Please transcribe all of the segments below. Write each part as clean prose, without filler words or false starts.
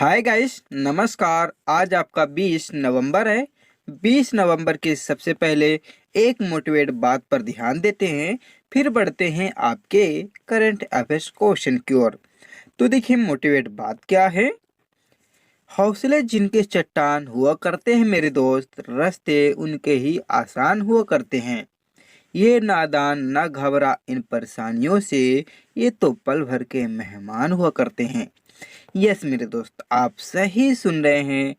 Hi guys, नमस्कार। आज आपका 20 नवंबर है। 20 नवंबर के सबसे पहले एक मोटिवेट बात पर ध्यान देते हैं, फिर बढ़ते हैं आपके करंट अफेयर्स क्वेश्चन की ओर। तो देखिए, मोटिवेट बात क्या है। हौसले जिनके चट्टान हुआ करते हैं मेरे दोस्त, रास्ते उनके ही आसान हुआ करते हैं। ये नादान न घबरा इन परेशानियों से, ये तो पल भर के मेहमान हुआ करते हैं। यस मेरे दोस्त, आप सही सुन रहे हैं।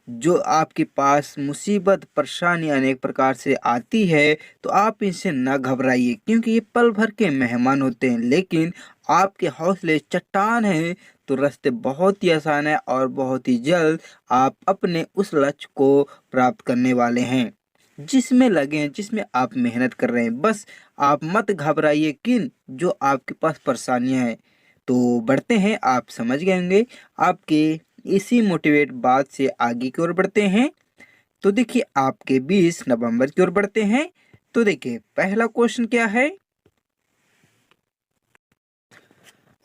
जो आपके पास मुसीबत परेशानी अनेक प्रकार से आती है, तो आप इनसे न घबराइए, क्योंकि ये पल भर के मेहमान होते हैं। लेकिन आपके हौसले चट्टान हैं, तो रास्ते बहुत ही आसान है और बहुत ही जल्द आप अपने उस लक्ष्य को प्राप्त करने वाले हैं जिसमें लगे हैं, जिसमें आप मेहनत कर रहे हैं। बस आप मत घबराइए किन जो आपके पास परेशानियां हैं। तो बढ़ते हैं, आप समझ गए होंगे। आपके इसी मोटिवेट बात से आगे की ओर बढ़ते हैं। तो देखिए, आपके 20 नवंबर की ओर बढ़ते हैं। तो देखिए, पहला क्वेश्चन क्या है।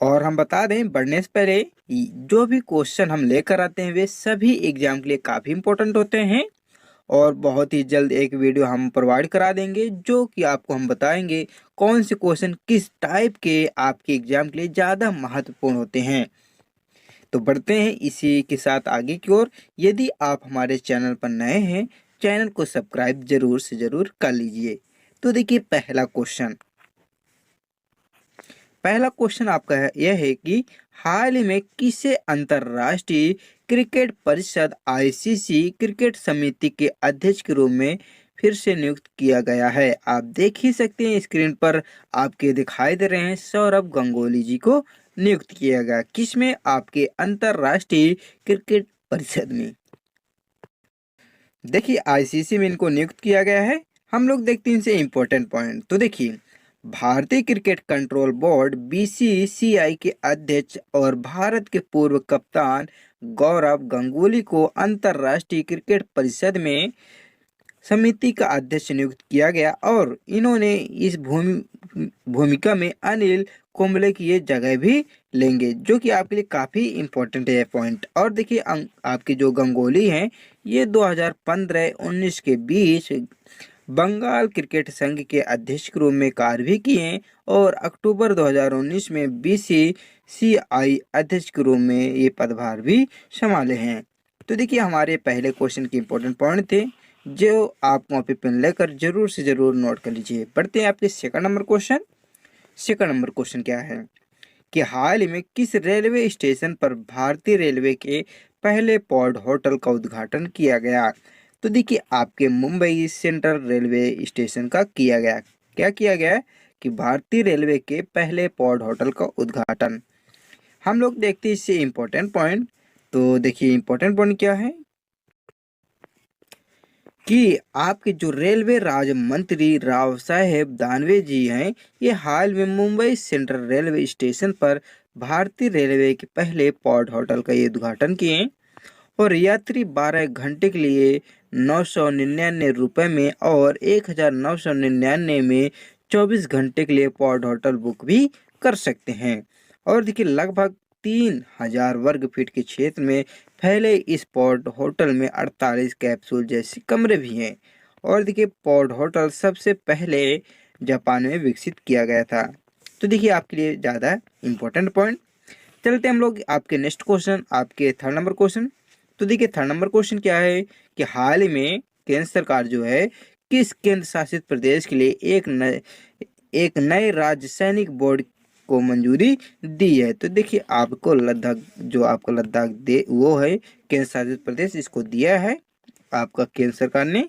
और हम बता दें बढ़ने से पहले, जो भी क्वेश्चन हम लेकर आते हैं वे सभी एग्जाम के लिए काफी इंपॉर्टेंट होते हैं। और बहुत ही जल्द एक वीडियो हम प्रोवाइड करा देंगे, जो कि आपको हम बताएंगे कौन से क्वेश्चन किस टाइप के आपके एग्जाम के लिए ज़्यादा महत्वपूर्ण होते हैं। तो बढ़ते हैं इसी के साथ आगे की ओर। यदि आप हमारे चैनल पर नए हैं, चैनल को सब्सक्राइब जरूर से जरूर कर लीजिए। तो देखिए, पहला क्वेश्चन आपका यह है कि हाल ही में किसे अंतर्राष्ट्रीय क्रिकेट परिषद आईसीसी क्रिकेट समिति के अध्यक्ष के रूप में फिर से नियुक्त किया गया है। आप देख ही सकते हैं स्क्रीन पर, आपके दिखाई दे रहे हैं सौरभ गंगोली जी को नियुक्त किया गया। किसमें? आपके अंतर्राष्ट्रीय क्रिकेट परिषद में। देखिए, आईसीसी में इनको नियुक्त किया गया है। हम लोग देखते हैं इनसे इम्पोर्टेंट पॉइंट। तो देखिए, भारतीय क्रिकेट कंट्रोल बोर्ड बीसीसीआई के अध्यक्ष और भारत के पूर्व कप्तान गौरव गंगुली को अंतर्राष्ट्रीय क्रिकेट परिषद में समिति का अध्यक्ष नियुक्त किया गया, और इन्होंने इस भूमिका में अनिल कुंबले की ये जगह भी लेंगे, जो कि आपके लिए काफी इम्पोर्टेंट है पॉइंट। और देखिए, आपके जो गंगोली हैं, ये 2015-19 के बीच बंगाल क्रिकेट संघ के अध्यक्ष के रूप में कार्य भी किए हैं, और अक्टूबर 2019 में बीसीसीआई अध्यक्ष के रूप में ये पदभार भी संभाले हैं। तो देखिए, हमारे पहले क्वेश्चन के इम्पोर्टेंट पॉइंट थे, जो आप कॉपी पेन लेकर जरूर से जरूर नोट कर लीजिए। बढ़ते हैं आपके second number question. Second number question क्या है कि हाल ही में किस रेलवे स्टेशन पर भारतीय रेलवे के पहले पॉड होटल का उद्घाटन किया गया। तो देखिए, आपके मुंबई सेंट्रल रेलवे स्टेशन का किया गया। क्या किया गया कि भारतीय रेलवे के पहले पॉड होटल का उद्घाटन। हम लोग देखते हैं इससे इम्पोर्टेंट पॉइंट। तो देखिए, इम्पोर्टेंट पॉइंट क्या है कि आपके जो रेलवे राज्य मंत्री राव साहेब दानवे जी हैं, ये हाल में मुंबई सेंट्रल रेलवे स्टेशन पर भारतीय रेलवे के पहले पॉड होटल का ये उद्घाटन किए, और यात्री 12 घंटे के लिए 999 में और 1999 में 24 घंटे के लिए पॉड होटल बुक भी कर सकते हैं। और देखिए, लगभग 3000 वर्ग फीट के क्षेत्र में फैले इस पॉड होटल में 48 कैप्सूल जैसे कमरे भी हैं। और देखिए, पॉड होटल सबसे पहले जापान में विकसित किया गया था। तो देखिए, आपके लिए ज़्यादा इम्पोर्टेंट पॉइंट। चलते हम लोग आपके नेक्स्ट क्वेश्चन, आपके थर्ड नंबर क्वेश्चन। तो देखिए, थर्ड नंबर क्वेश्चन क्या है कि हाल ही में केंद्र सरकार जो है, किस केंद्र शासित प्रदेश के लिए एक नए राज्य सैनिक बोर्ड को मंजूरी दी है। तो देखिए, आपको लद्दाख, जो आपका लद्दाख दे वो है केंद्र शासित प्रदेश, इसको दिया है आपका केंद्र सरकार ने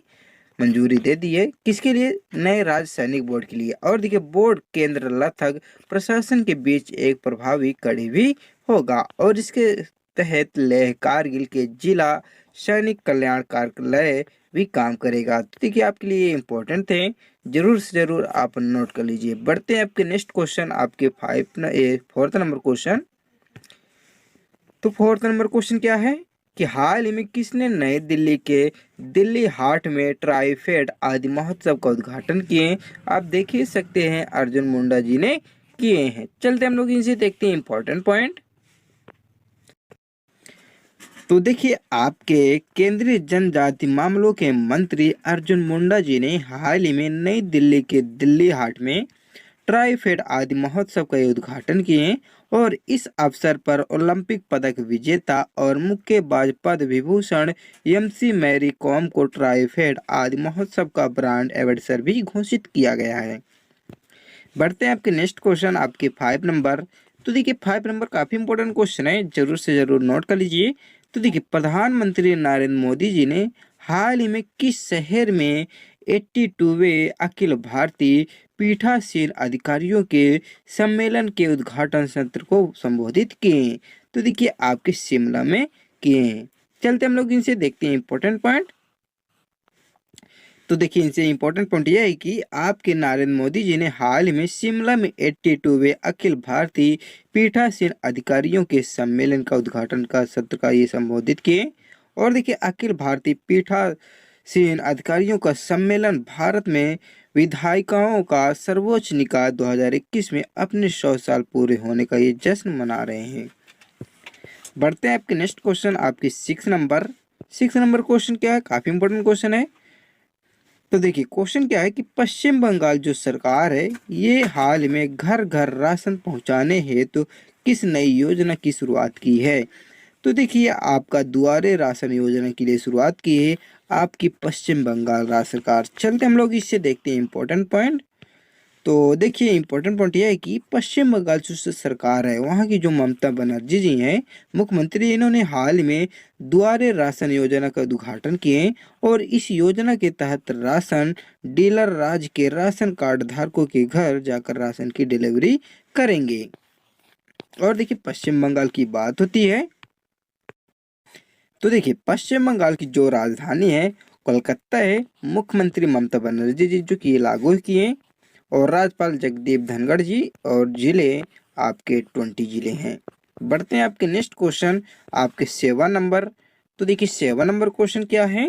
मंजूरी दे दी है। किसके लिए? नए राज्य सैनिक बोर्ड के लिए। और देखिए, बोर्ड केंद्र लद्दाख प्रशासन के बीच एक प्रभावी कड़ी भी होगा, और इसके तहत लेह कारगिल के जिला सैनिक कल्याण कार्यालय भी काम करेगा। तो देखिए, आपके लिए इम्पोर्टेंट थे, जरूर से जरूर आप नोट कर लीजिए। बढ़ते हैं आपके नेक्स्ट क्वेश्चन, आपके फोर्थ नंबर क्वेश्चन। तो फोर्थ नंबर क्वेश्चन क्या है कि हाल ही में किसने नई दिल्ली के दिल्ली हाट में ट्राइफेड आदि महोत्सव का उद्घाटन किए। आप देख ही सकते हैं, अर्जुन मुंडा जी ने किए हैं। चलते हम लोग इनसे देखते हैं इंपॉर्टेंट पॉइंट। तो देखिए, आपके केंद्रीय जनजाति मामलों के मंत्री अर्जुन मुंडा जी ने हाल ही में नई दिल्ली के दिल्ली हाट में ट्राइफेड आदि महोत्सव का उद्घाटन किए और इस अवसर पर ओलंपिक पदक विजेता और मुक्केबाज Padma Vibhushan MC Mary com को ट्राइफेड आदि महोत्सव का ब्रांड एम्बेसडर भी घोषित किया गया है। बढ़ते हैं आपके नेक्स्ट क्वेश्चन, आपके 5 नंबर। तो देखिए, 5 नंबर काफी इंपॉर्टेंट क्वेश्चन है, जरूर से जरूर नोट कर लीजिए। तो देखिए, प्रधानमंत्री नरेंद्र मोदी जी ने हाल ही में किस शहर में 82वें अखिल भारतीय पीठासीन अधिकारियों के सम्मेलन के उद्घाटन सत्र को संबोधित किए? तो देखिए, आपके शिमला में किए। चलते हम लोग इनसे देखते हैं इंपॉर्टेंट पॉइंट। तो देखिए, इनसे इंपॉर्टेंट पॉइंट यह है कि आपके नरेंद्र मोदी जी ने हाल ही में शिमला में 82वें अखिल भारतीय पीठासीन अधिकारियों के सम्मेलन का उद्घाटन का सत्र का ये संबोधित किए। और देखिए, अखिल भारतीय पीठासीन अधिकारियों का सम्मेलन भारत में विधायिकाओं का सर्वोच्च निकाय 2021 में अपने 100 साल पूरे होने का ये जश्न मना रहे हैं। बढ़ते हैं आपके नेक्स्ट क्वेश्चन, आपके 6 नंबर। 6 नंबर क्वेश्चन क्या है, काफी इंपॉर्टेंट क्वेश्चन है। तो देखिए, क्वेश्चन क्या है कि पश्चिम बंगाल जो सरकार है ये हाल में घर घर राशन पहुंचाने हेतु किस नई योजना की शुरुआत की है? तो देखिए, आपका दुआरे राशन योजना के लिए शुरुआत की है आपकी पश्चिम बंगाल राज्य सरकार। चलते हम लोग इससे देखते हैं इंपॉर्टेंट पॉइंट। तो देखिए, इंपॉर्टेंट पॉइंट यह है कि पश्चिम बंगाल जो सरकार है वहाँ की जो ममता बनर्जी जी हैं मुख्यमंत्री, इन्होंने हाल में दुआरे राशन योजना का उद्घाटन किए और इस योजना के तहत राशन डीलर राज्य के राशन कार्ड धारकों के घर जाकर राशन की डिलीवरी करेंगे। और देखिए, पश्चिम बंगाल की बात होती है तो देखिए, पश्चिम बंगाल की जो राजधानी है कोलकाता है। मुख्यमंत्री ममता बनर्जी जी जो कि लागू किए और राज्यपाल जगदीप धनखड़ जी, और जिले आपके 20 जिले हैं। बढ़ते हैं आपके नेक्स्ट क्वेश्चन, आपके 7 नंबर। तो देखिए, 7 नंबर क्वेश्चन क्या है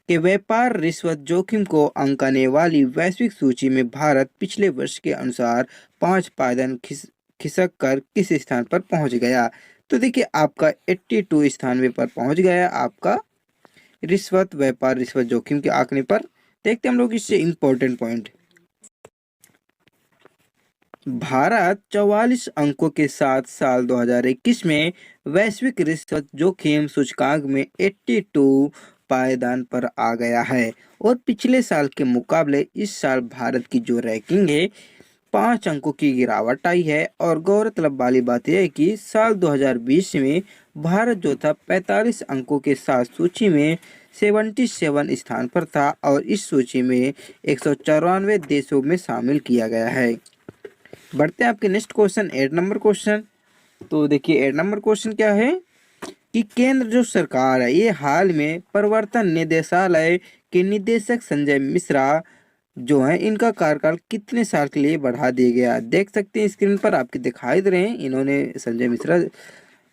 कि व्यापार रिश्वत जोखिम को अंकाने वाली वैश्विक सूची में भारत पिछले वर्ष के अनुसार 5 पायदान खिसक कर किस स्थान पर पहुंच गया? तो देखिए, आपका 82 स्थान पर पहुंच गया आपका व्यापार रिश्वत जोखिम के आंकड़े पर। देखते हम लोग इससे इंपॉर्टेंट पॉइंट। भारत 44 अंकों के साथ साल 2021 में वैश्विक रिश्वत जोखिम सूचकांक में 82 पायदान पर आ गया है और पिछले साल के मुकाबले इस साल भारत की जो रैंकिंग है 5 अंकों की गिरावट आई है। और गौरतलब वाली बात यह है कि साल 2020 में भारत जो था 45 अंकों के साथ सूची में 77 स्थान पर था और इस सूची में 194 देशों में शामिल किया गया है। बढ़ते हैं आपके नेक्स्ट क्वेश्चन, 8 नंबर क्वेश्चन। तो देखिए, 8 नंबर क्वेश्चन क्या है कि केंद्र जो सरकार है ये हाल में प्रवर्तन निदेशालय के निदेशक संजय मिश्रा जो है इनका कार्यकाल कितने साल के लिए बढ़ा दिया गया? देख सकते हैं स्क्रीन पर आपके दिखाई दे रहे हैं। इन्होंने संजय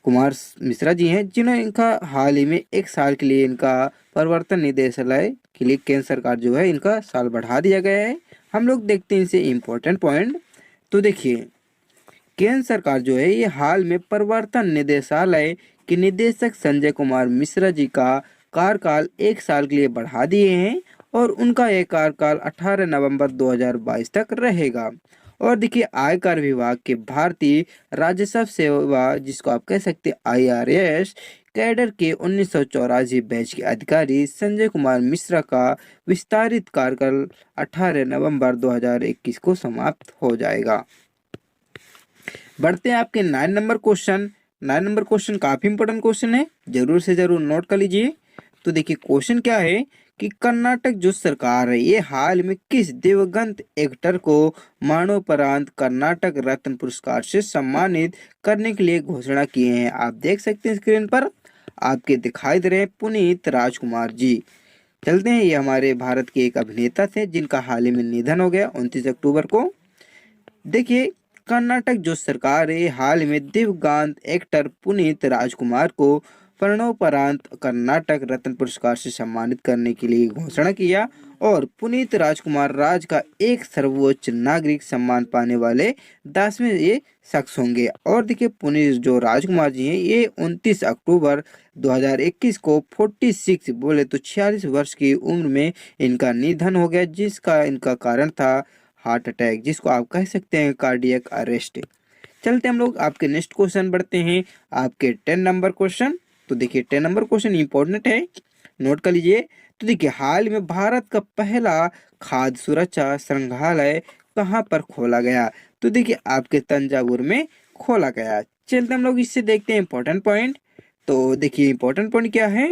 कुमार मिश्रा जी हैं जिन्होंने इनका हाल ही में 1 साल के लिए इनका प्रवर्तन निदेशालय के लिए केंद्र सरकार जो है इनका साल बढ़ा दिया गया है। हम लोग देखते हैं इनसे इम्पोर्टेंट पॉइंट। तो देखिए, केंद्र सरकार जो है ये हाल में प्रवर्तन निदेशालय के निदेशक संजय कुमार मिश्रा जी का कार्यकाल 1 साल के लिए बढ़ा दिए हैं और उनका यह कार्यकाल 18 नवंबर 2022 तक रहेगा। और देखिए, आयकर विभाग के भारतीय राजस्व सेवा जिसको आप कह सकते हैं IRS कैडर के 1984 बैच के अधिकारी संजय कुमार मिश्रा का विस्तारित कार्यकाल 18 नवंबर 2021 को समाप्त हो जाएगा। बढ़ते हैं आपके 9 नंबर क्वेश्चन। 9 नंबर क्वेश्चन काफी इंपॉर्टेंट क्वेश्चन है, जरूर से जरूर नोट कर लीजिए। तो देखिए, क्वेश्चन क्या है कि कर्नाटक जो सरकार है ये हाल में किस दिवंगत एक्टर को मरणोपरांत कर्नाटक रत्न पुरस्कार से सम्मानित करने के लिए घोषणा किए हैं? आप देख सकते हैं स्क्रीन पर आपके दिखाई दे रहे हैं पुनीत राजकुमार जी। चलते हैं, ये हमारे भारत के एक अभिनेता थे जिनका हाल ही में निधन हो गया 29 अक्टूबर को। देखिए, कर्नाटक जो सरकार है हाल में दिवंगत एक्टर पुनीत राजकुमार को मरणोपरांत कर्नाटक रत्न पुरस्कार से सम्मानित करने के लिए घोषणा किया। और पुनीत राजकुमार राज का एक सर्वोच्च नागरिक सम्मान पाने वाले 10वें ये शख्स होंगे। और देखिए पुनीत जो राजकुमार जी हैं ये 29 अक्टूबर 2021 को 46 बोले तो 46 वर्ष की उम्र में इनका निधन हो गया, जिसका इनका कारण था हार्ट अटैक, जिसको आप कह सकते हैं कार्डियक अरेस्ट। चलते हम लोग आपके नेक्स्ट क्वेश्चन बढ़ते हैं, आपके 10 नंबर क्वेश्चन। तो देखिए 10 नंबर क्वेश्चन इंपॉर्टेंट है, नोट कर लीजिए। तो देखिए हाल में भारत का पहला खाद्य सुरक्षा संग्रहालय कहाँ पर खोला गया? तो देखिए आपके तंजावुर में खोला गया। चलते हम लोग इससे देखते हैं इंपॉर्टेंट पॉइंट। तो देखिए इंपॉर्टेंट पॉइंट क्या है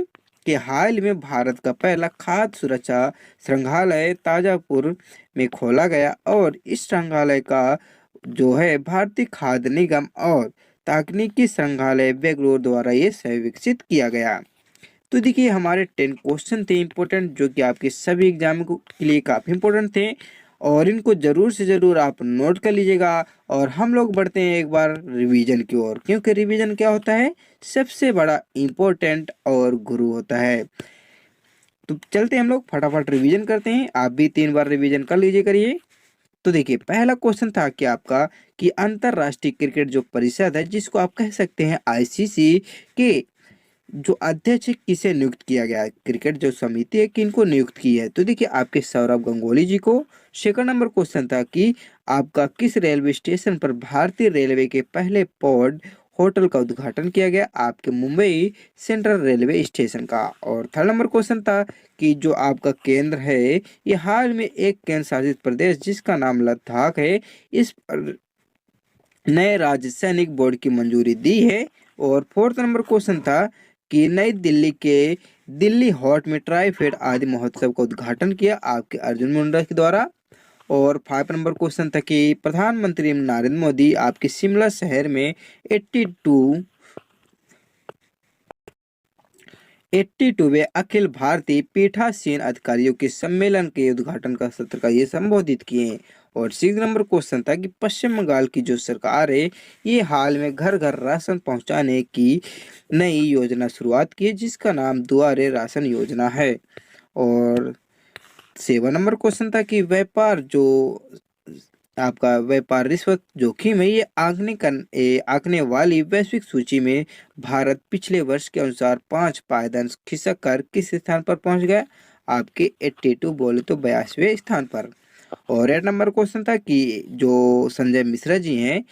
कि हाल में भारत का पहला खाद्य सुरक्षा संग्रहालय ताजापुर में खोला गया। और इस संग्रहालय का जो है भारतीय खाद्य निगम और तकनीकी संग्रहालय बेंगलोर द्वारा ये विकसित किया गया। तो देखिए हमारे 10 क्वेश्चन थे इंपॉर्टेंट, जो कि आपके सभी एग्जाम के लिए काफ़ी इंपॉर्टेंट थे, और इनको जरूर से जरूर आप नोट कर लीजिएगा। और हम लोग बढ़ते हैं एक बार रिवीजन की ओर, क्योंकि रिवीजन क्या होता है, सबसे बड़ा इम्पोर्टेंट और गुरु होता है। तो चलते हम लोग फटाफट रिवीजन करते हैं, आप भी 3 बार रिवीजन कर लीजिए करिए। तो देखिए पहला क्वेश्चन था कि आपका कि अंतरराष्ट्रीय क्रिकेट जो परिषद है, जिसको आप कह सकते हैं आईसीसी के जो अध्यक्ष किसे नियुक्त किया गया है, क्रिकेट जो समिति है किनको नियुक्त की है? तो देखिए आपके सौरभ गंगोली जी को। सेकंड नंबर क्वेश्चन था कि आपका किस रेलवे स्टेशन पर भारतीय रेलवे के पहले पॉड होटल का उद्घाटन किया गया? आपके मुंबई सेंट्रल रेलवे स्टेशन का। और थर्ड नंबर क्वेश्चन था कि जो आपका केंद्र है ये हाल में एक केंद्र शासित प्रदेश जिसका नाम लद्दाख है, इस पर नए राज्य सैनिक बोर्ड की मंजूरी दी है। और फोर्थ नंबर क्वेश्चन था कि नई दिल्ली के दिल्ली हॉट में ट्राईफेड आदि महोत्सव का उद्घाटन किया आपके अर्जुन मुंडा के द्वारा। और 5 नंबर क्वेश्चन था कि प्रधानमंत्री नरेंद्र मोदी आपके शिमला शहर में 82वें अखिल भारतीय पीठासीन अधिकारियों के सम्मेलन के उद्घाटन का सत्र का ये संबोधित किए। और 6 नंबर क्वेश्चन था कि पश्चिम बंगाल की जो सरकार है ये हाल में घर घर राशन पहुंचाने की नई योजना शुरुआत की है, जिसका नाम दुआरे राशन योजना है। और 7 नंबर क्वेश्चन था कि व्यापार जो आपका व्यापार रिश्वत जोखिम है, ये आंकने वाली वैश्विक सूची में भारत पिछले वर्ष के अनुसार 5 पायदान खिसक कर किस स्थान पर पहुंच गया? आपके 82 बोले तो 82वें स्थान पर। और 8 नंबर क्वेश्चन था कि जो संजय मिश्रा जी हैं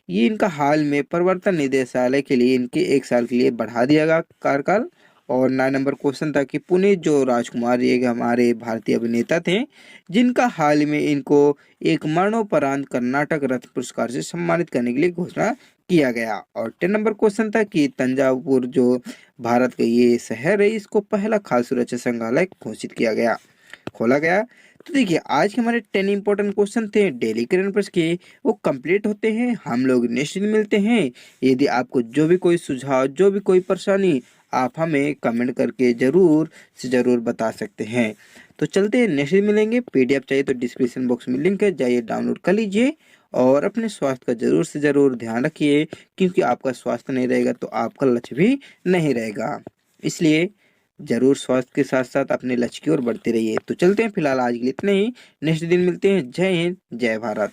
ये इनका हाल में प्रवर्तन निदेशालय के लिए इनके 1 साल के लिए बढ़ा दिया गया कार्यकाल। और 9 नंबर क्वेश्चन था कि पुनीत जो राजकुमार ये हमारे भारतीय अभिनेता थे, जिनका हाल में इनको एक मरणोपरांत कर्नाटक रत्न पुरस्कार से सम्मानित करने के लिए घोषणा किया गया। और 10 नंबर क्वेश्चन था कि तंजावुर जो भारत का ये शहर है इसको पहला खाद्य सुरक्षा संग्रहालय घोषित किया गया, खोला गया। तो देखिए आज के हमारे 10 इंपॉर्टेंट क्वेश्चन थे डेली करंट अफेयर्स के, वो कंप्लीट होते हैं। हम लोग नेक्स्ट दिन मिलते हैं। यदि आपको जो भी कोई सुझाव, जो भी कोई परेशानी, आप हमें कमेंट करके जरूर से जरूर बता सकते हैं। तो चलते हैं, नेक्स्ट दिन मिलेंगे। पीडीएफ चाहिए तो डिस्क्रिप्शन बॉक्स में लिंक है, जाइए डाउनलोड कर लीजिए। और अपने स्वास्थ्य का जरूर से जरूर ध्यान रखिए, क्योंकि आपका स्वास्थ्य नहीं रहेगा तो आपका लक्ष्य भी नहीं रहेगा। इसलिए जरूर स्वास्थ्य के साथ साथ अपने लक्ष्य की ओर बढ़ते रहिए। तो चलते हैं, फिलहाल आज के लिए इतना ही। नेक्स्ट दिन मिलते हैं। जय हिंद, जय भारत।